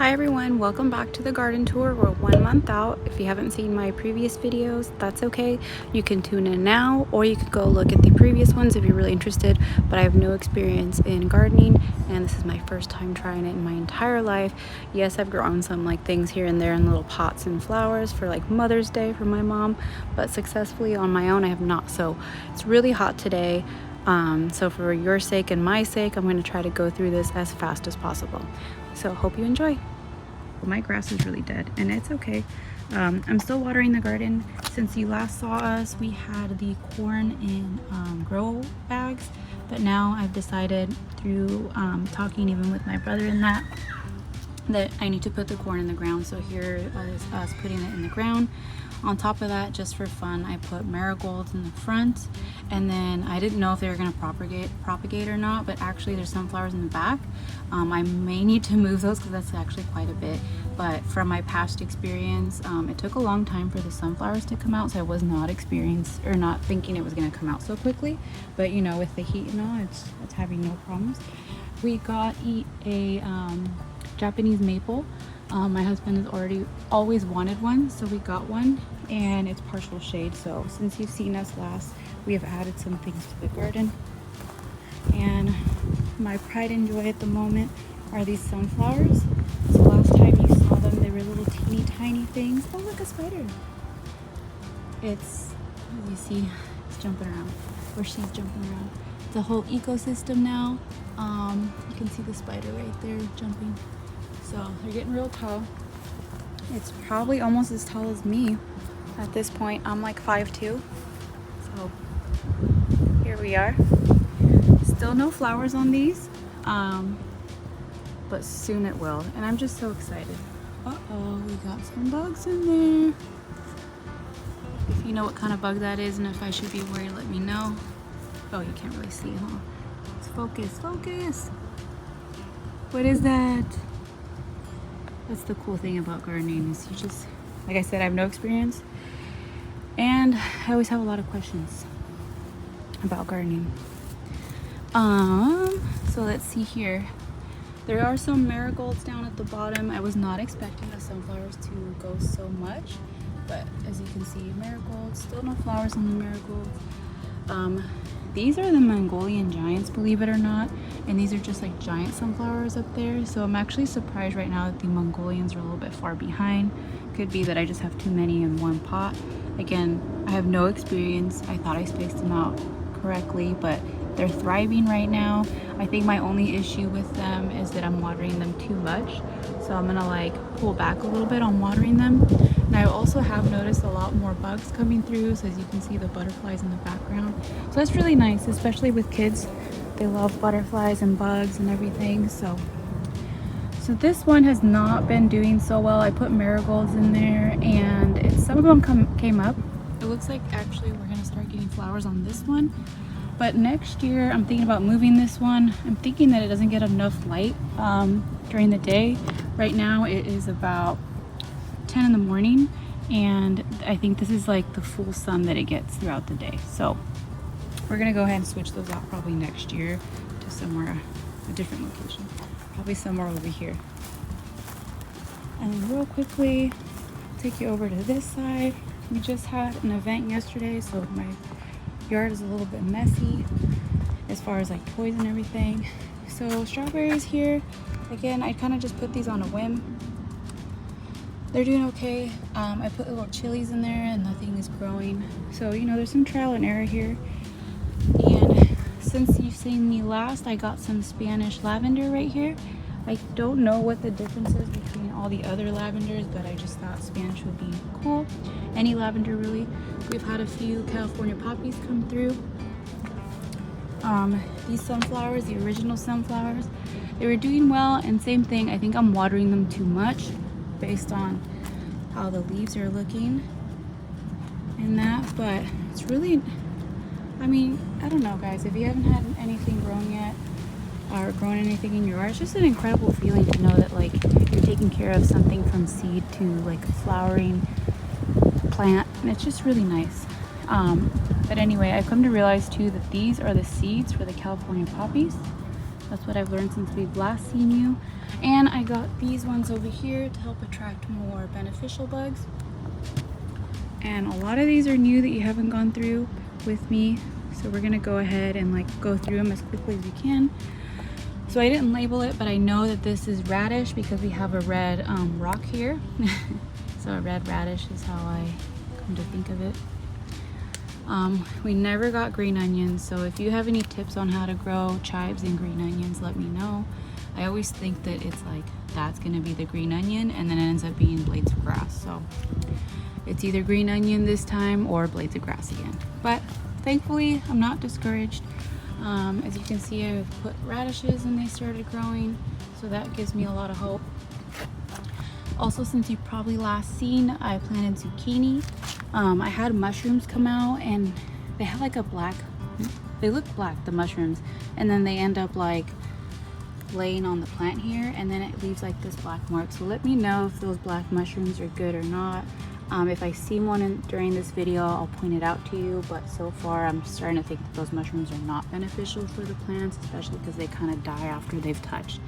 Hi everyone, welcome back to the garden tour. We're 1 month out. If you haven't seen my previous videos, that's okay. You can tune in now, or you could go look at the previous ones if you're really interested. But I have no experience in gardening, and this is my first time trying it in my entire life. Yes, I've grown some things here and there in little pots and flowers for Mother's Day for my mom, but successfully on my own I have not. So it's really hot today. So for your sake and my sake, I'm going to try to go through this as fast as possible. So hope you enjoy. My grass is really dead, and it's okay. I'm still watering the garden. Since you last saw us, we had the corn in grow bags, but now I've decided through talking even with my brother in that I need to put the corn in the ground. So here is us putting it in the ground. On top of that, just for fun, I put marigolds in the front, and then I didn't know if they were going to propagate or not, but actually there's sunflowers in the back. I may need to move those because that's actually quite a bit, but from my past experience, it took a long time for the sunflowers to come out, so I was not thinking it was going to come out so quickly. But you know, with the heat and all, it's having no problems. We got a Japanese maple. My husband has always wanted one, so we got one, and it's partial shade. So since you've seen us last, we have added some things to the garden. And my pride and joy at the moment are these sunflowers. So last time you saw them, they were little teeny tiny things. Oh, look, a spider. It's, as you see, it's jumping around, or she's jumping around. It's a whole ecosystem now. You can see the spider right there jumping. So they're getting real tall. It's probably almost as tall as me at this point. I'm like 5'2". So here we are. Still no flowers on these, but soon it will. And I'm just so excited. Uh-oh, we got some bugs in there. If you know what kind of bug that is and if I should be worried, let me know. Oh, you can't really see, huh? Let's focus. What is that? That's the cool thing about gardening, is you just, like I said, I have no experience, and I always have a lot of questions about gardening. So let's see here. There are some marigolds down at the bottom. I was not expecting the sunflowers to go so much, but as you can see, marigolds, still no flowers on the marigolds. These are the Mongolian giants, believe it or not, and these are just like giant sunflowers up there. So I'm actually surprised right now that the Mongolians are a little bit far behind. Could be that I just have too many in one pot. Again, I have no experience. I thought I spaced them out correctly, but they're thriving right now. I think my only issue with them is that I'm watering them too much. So I'm gonna pull back a little bit on watering them. And I also have noticed a lot more bugs coming through. So as you can see, the butterflies in the background. So that's really nice, especially with kids. They love butterflies and bugs and everything. So this one has not been doing so well. I put marigolds in there, and some of them came up. It looks like actually we're gonna start getting flowers on this one. But next year, I'm thinking about moving this one. I'm thinking that it doesn't get enough light during the day. Right now, it is about 10 in the morning, and I think this is like the full sun that it gets throughout the day. So we're gonna go ahead and switch those out probably next year to somewhere, a different location. Probably somewhere over here. And then real quickly, take you over to this side. We just had an event yesterday, so my yard is a little bit messy as far as toys and everything. So strawberries here, again, I kind of just put these on a whim. They're doing okay. I put little chilies in there and nothing is growing. So, you know, there's some trial and error here. And since you've seen me last, I got some Spanish lavender right here. I don't know what the difference is between all the other lavenders, but I just thought Spanish would be cool. Any lavender, really. We've had a few California poppies come through. These sunflowers, the original sunflowers, they were doing well, and same thing, I think I'm watering them too much based on how the leaves are looking and that, but it's really, I mean, I don't know, guys, if you haven't had anything grown yet or grown anything in your yard, it's just an incredible feeling to know that you're taking care of something from seed to a flowering plant, and it's just really nice. But anyway, I've come to realize too that these are the seeds for the California poppies. That's what I've learned since we've last seen you. And I got these ones over here to help attract more beneficial bugs. And a lot of these are new that you haven't gone through with me. So we're gonna go ahead and like go through them as quickly as we can. So I didn't label it, but I know that this is radish because we have a red rock here. So a red radish is how I come to think of it. We never got green onions, so if you have any tips on how to grow chives and green onions, let me know. I always think that it's like that's gonna be the green onion and then it ends up being blades of grass. So it's either green onion this time or blades of grass again. But thankfully, I'm not discouraged. As you can see, I've put radishes and they started growing, so that gives me a lot of hope. Also, since you've probably last seen, I planted zucchini. I had mushrooms come out and they have like a black, they look black, the mushrooms, and then they end up like laying on the plant here and then it leaves like this black mark. So let me know if those black mushrooms are good or not. If I see one during this video, I'll point it out to you, but so far I'm starting to think that those mushrooms are not beneficial for the plants, especially because they kind of die after they've touched.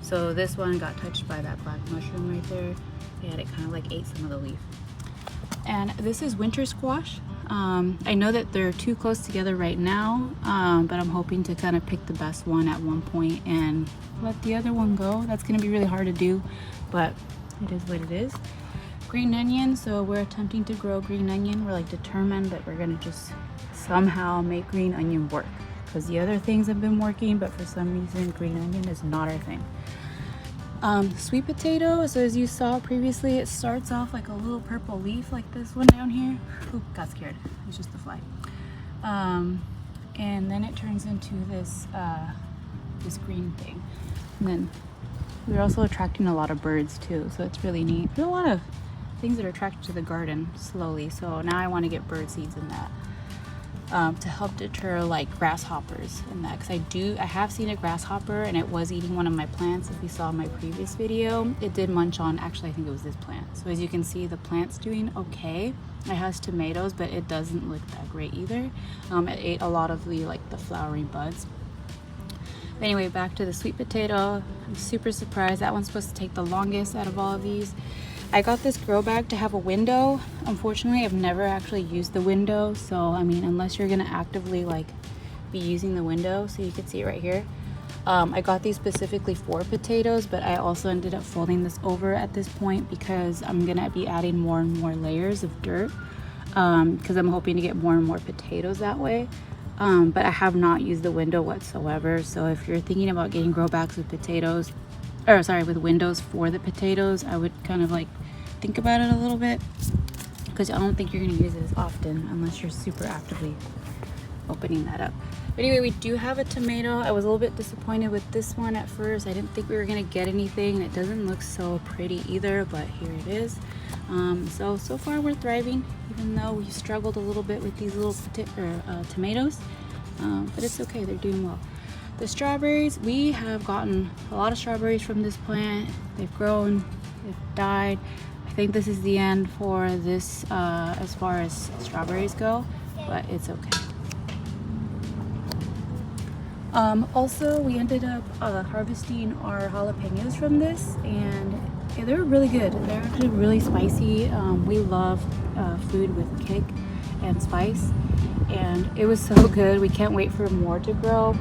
So this one got touched by that black mushroom right there, and it kind of like ate some of the leaf. And this is winter squash. I know that they're too close together right now, but I'm hoping to kind of pick the best one at one point and let the other one go. That's going to be really hard to do, but it is what it is. Green onion, so we're attempting to grow green onion. We're like determined that we're gonna just somehow make green onion work, because the other things have been working, but for some reason green onion is not our thing. Sweet potato, so as you saw previously, it starts off like a little purple leaf like this one down here. Oop, got scared, it's just a fly. And then it turns into this this green thing. And then we're also attracting a lot of birds too, so it's really neat. There's a lot of things that are attracted to the garden slowly, so now I want to get bird seeds in that to help deter like grasshoppers and that, because I have seen a grasshopper and it was eating one of my plants. If you saw my previous video, it did munch on, actually I think it was this plant. So as you can see, the plant's doing okay. It has tomatoes, but it doesn't look that great either. It ate a lot of the flowering buds. Anyway, back to the sweet potato. I'm super surprised. That one's supposed to take the longest out of all of these. I got this grow bag to have a window. Unfortunately, I've never actually used the window. So, I mean, unless you're gonna actively like be using the window, so you can see it right here. I got these specifically for potatoes, but I also ended up folding this over at this point because I'm gonna be adding more and more layers of dirt because I'm hoping to get more and more potatoes that way. But I have not used the window whatsoever. So if you're thinking about getting grow bags with potatoes, or sorry, with windows for the potatoes, I would kind of like think about it a little bit, because I don't think you're going to use it as often unless you're super actively opening that up. But anyway, we do have a tomato. I was a little bit disappointed with this one at first. I didn't think we were going to get anything, and it doesn't look so pretty either, but here it is. So far we're thriving, even though we struggled a little bit with these little tomatoes, but it's okay, they're doing well. The strawberries, we have gotten a lot of strawberries from this plant. They've grown, they've died. I think this is the end for this as far as strawberries go, but it's okay. Also, we ended up harvesting our jalapenos from this, and they were really good. They're actually really spicy. We love food with kick and spice, and it was so good. We can't wait for more to grow.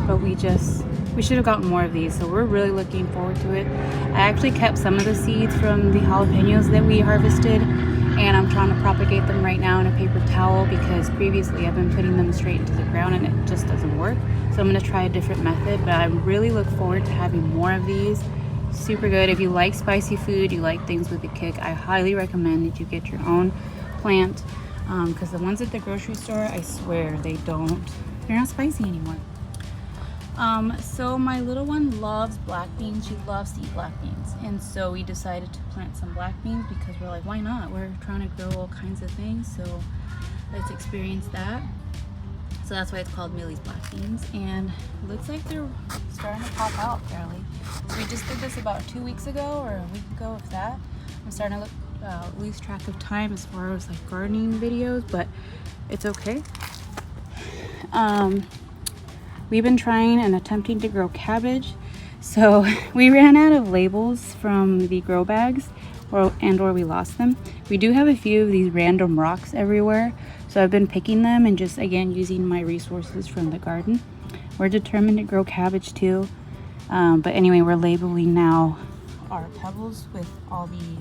But we should have gotten more of these, so we're really looking forward to it. I actually kept some of the seeds from the jalapenos that we harvested, and I'm trying to propagate them right now in a paper towel, because previously I've been putting them straight into the ground and it just doesn't work. So I'm going to try a different method, but I really look forward to having more of these. Super good. If you like spicy food, you like things with a kick, I highly recommend that you get your own plant, because the ones at the grocery store, I swear they're not spicy anymore. So my little one loves black beans. She loves to eat black beans, and so we decided to plant some black beans because we're like, why not? We're trying to grow all kinds of things, so let's experience that. So that's why it's called Millie's black beans, and it looks like they're starting to pop out fairly. So we just did this about 2 weeks ago, or a week ago, if that. I'm starting to lose track of time as far as like gardening videos, but it's okay. We've been trying and attempting to grow cabbage. So we ran out of labels from the grow bags, or we lost them. We do have a few of these random rocks everywhere, so I've been picking them and just again using my resources from the garden. We're determined to grow cabbage too, but anyway, we're labeling now our pebbles with all the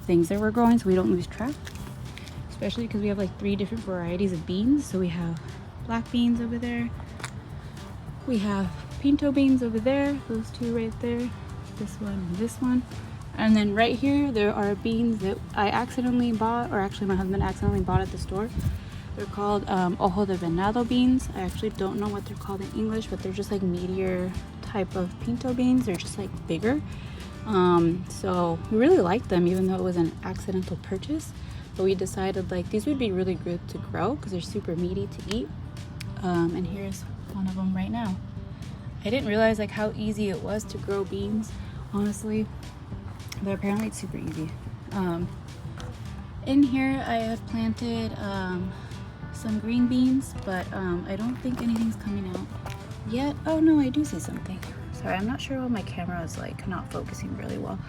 things that we're growing so we don't lose track, especially because we have like 3 different varieties of beans. So we have black beans over there, we have pinto beans over there, those 2 right there, this one and this one, and then right here there are beans that I accidentally bought, or actually my husband accidentally bought at the store. They're called ojo de venado beans. I actually don't know what they're called in English, but they're just like meatier type of pinto beans. They're just like bigger. So we really like them, even though it was an accidental purchase. But we decided like these would be really good to grow because they're super meaty to eat. And here's one of them right now. I didn't realize like how easy it was to grow beans, honestly, but apparently it's super easy. In here I have planted some green beans, but I don't think anything's coming out yet. Oh no, I do see something. Sorry, I'm not sure why my camera is like not focusing really well.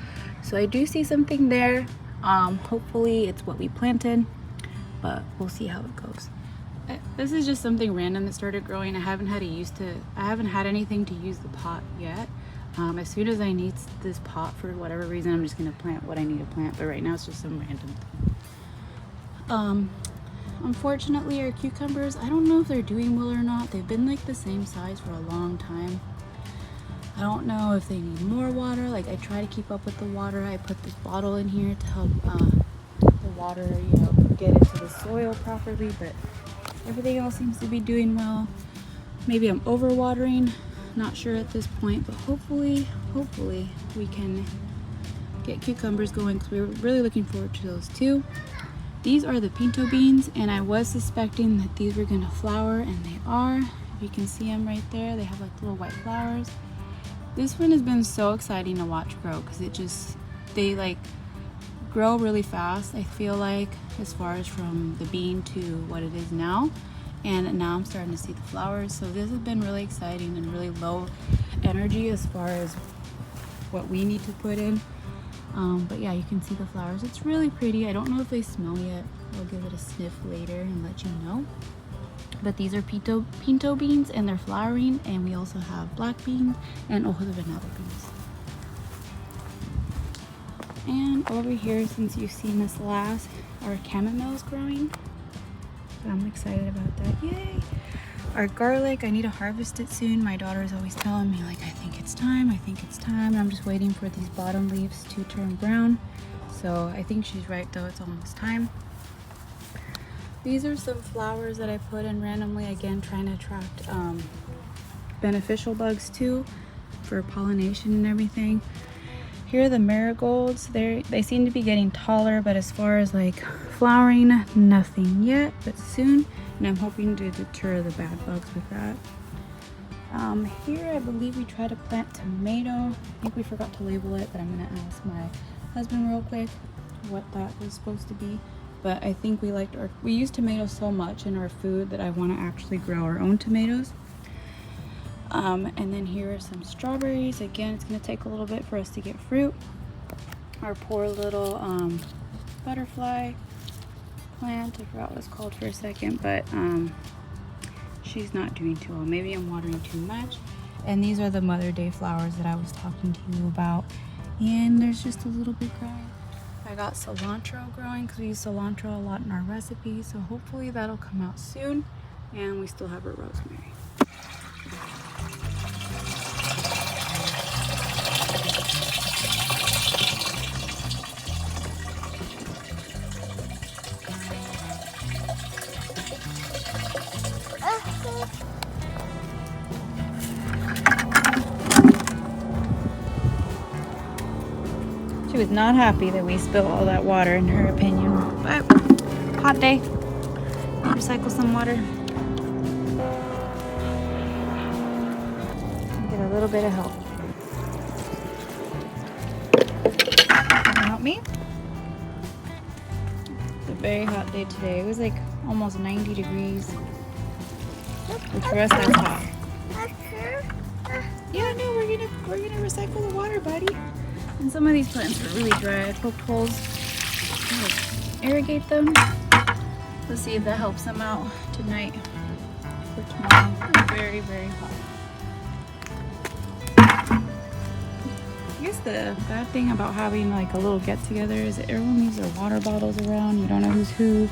So I do see something there. Hopefully it's what we planted, but we'll see how it goes. This is just something random that started growing. I haven't had anything to use the pot yet. As soon as I need this pot for whatever reason, I'm just gonna plant what I need to plant, but right now it's just some random thing. Unfortunately, our cucumbers, I don't know if they're doing well or not. They've been like the same size for a long time. I don't know if they need more water. Like I try to keep up with the water. I put this bottle in here to help the water, you know, get into the soil properly, but everything else seems to be doing well. Maybe I'm overwatering, not sure at this point, but hopefully we can get cucumbers going because we're really looking forward to those too. These are the pinto beans, and I was suspecting that these were gonna flower, and they are. If you can see them right there, they have like little white flowers. This one has been so exciting to watch grow because they like grow really fast, I feel like, as far as from the bean to what it is now. And now I'm starting to see the flowers. So this has been really exciting and really low energy as far as what we need to put in. But yeah, you can see the flowers. It's really pretty. I don't know if they smell yet. I'll give it a sniff later and let you know. But these are pinto beans, and they're flowering. And we also have black beans and ojo de venado beans. And over here, since you've seen this last, our chamomile is growing. So I'm excited about that. Yay! Our garlic, I need to harvest it soon. My daughter is always telling me like, I think it's time. I'm just waiting for these bottom leaves to turn brown. So I think she's right though, it's almost time. These are some flowers that I put in randomly, again trying to attract beneficial bugs too for pollination and everything. Here are the marigolds. They seem to be getting taller, but as far as like flowering, nothing yet, but soon. And I'm hoping to deter the bad bugs with that. Here I believe we tried to plant tomato. I think we forgot to label it, but I'm gonna ask my husband real quick what that was supposed to be. But I think we use tomatoes so much in our food that I want to actually grow our own tomatoes. And then here are some strawberries. Again, it's going to take a little bit for us to get fruit. Our poor little butterfly plant, I forgot what it's called for a second, but she's not doing too well. Maybe I'm watering too much. And these are the Mother Day flowers that I was talking to you about. And there's just a little bit growing. I got cilantro growing because we use cilantro a lot in our recipes, so hopefully that'll come out soon. And we still have our rosemary. She was not happy that we spilled all that water, in her opinion, but hot day. Recycle some water. Get a little bit of help. Can you help me? It's a very hot day today. It was like almost 90 degrees, which for us that's hot. Yeah, no, we're gonna recycle the water, buddy. And some of these plants are really dry. I poked holes to irrigate them. Let's see if that helps them out tonight or tomorrow. It's very, very hot. I guess the bad thing about having like a little get-together is that everyone leaves their water bottles around. You don't know who's who.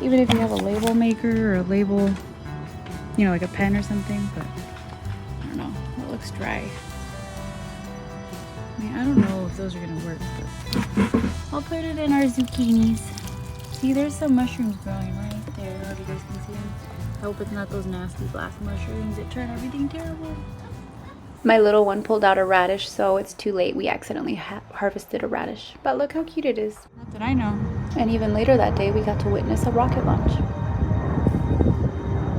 Even if you have a label maker or a label, you know, like a pen or something, but I don't know. It looks dry. I mean, I don't know if those are gonna work, but I'll put it in our zucchinis. See, there's some mushrooms growing right there. I don't know if you guys can see them. I hope it's not those nasty black mushrooms that turn everything terrible. My little one pulled out a radish, so it's too late. We accidentally harvested a radish. But look how cute it is. Not that I know. And even later that day, we got to witness a rocket launch.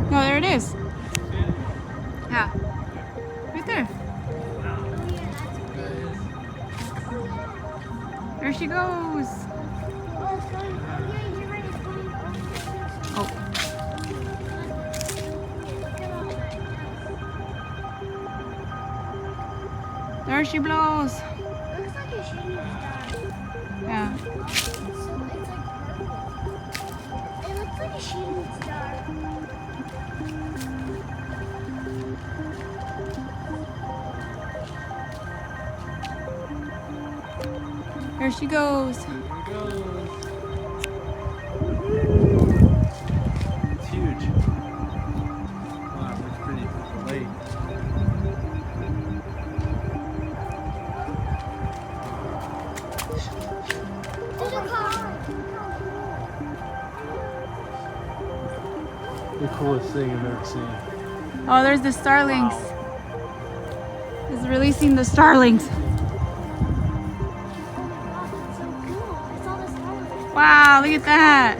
Oh, there it is. Yeah. Right there. There she goes. Oh. There she blows. Looks like a shooting star. Yeah. So it's like purple. It looks like a shooting star. There she goes. It's huge. Wow, that's pretty late. There's a car. The coolest thing I've ever seen. Oh, there's the starlings. It's releasing the starlings. So cool. I saw the star. Wow, look at that.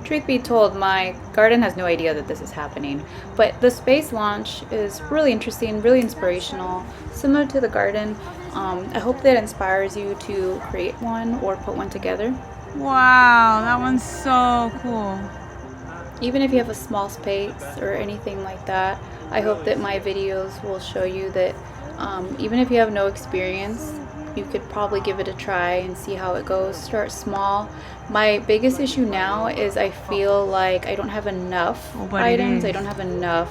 Truth be told, my garden has no idea that this is happening, but the space launch is really interesting, really inspirational, similar to the garden. I hope that inspires you to create one or put one together. Wow, that one's so cool. Even if you have a small space or anything like that, I hope that my videos will show you that even if you have no experience, you could probably give it a try and see how it goes. Start small. My biggest issue now is I feel like I don't have enough items. I don't have enough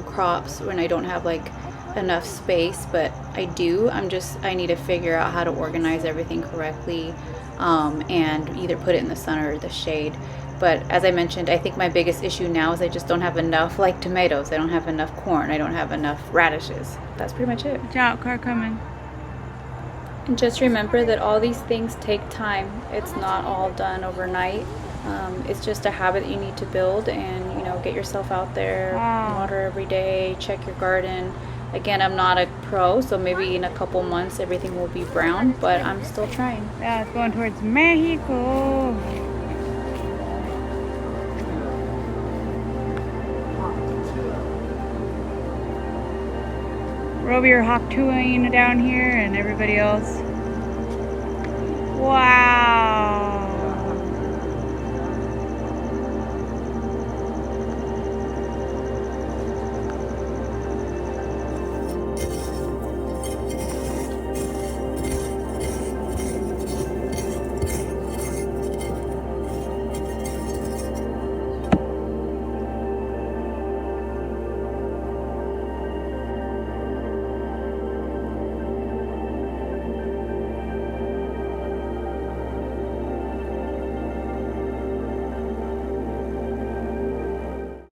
crops when I don't have like enough space, but I do. I need to figure out how to organize everything correctly and either put it in the sun or the shade. But as I mentioned, I think my biggest issue now is I just don't have enough, like tomatoes. I don't have enough corn. I don't have enough radishes. That's pretty much it. Watch out, car coming. And just remember that all these things take time. It's not all done overnight. It's just a habit that you need to build and, you know, get yourself out there, water every day, check your garden. Again, I'm not a pro, so maybe in a couple months everything will be brown, but I'm still trying. Yeah, it's going towards Mexico. We're over here hawk-tooing down here and everybody else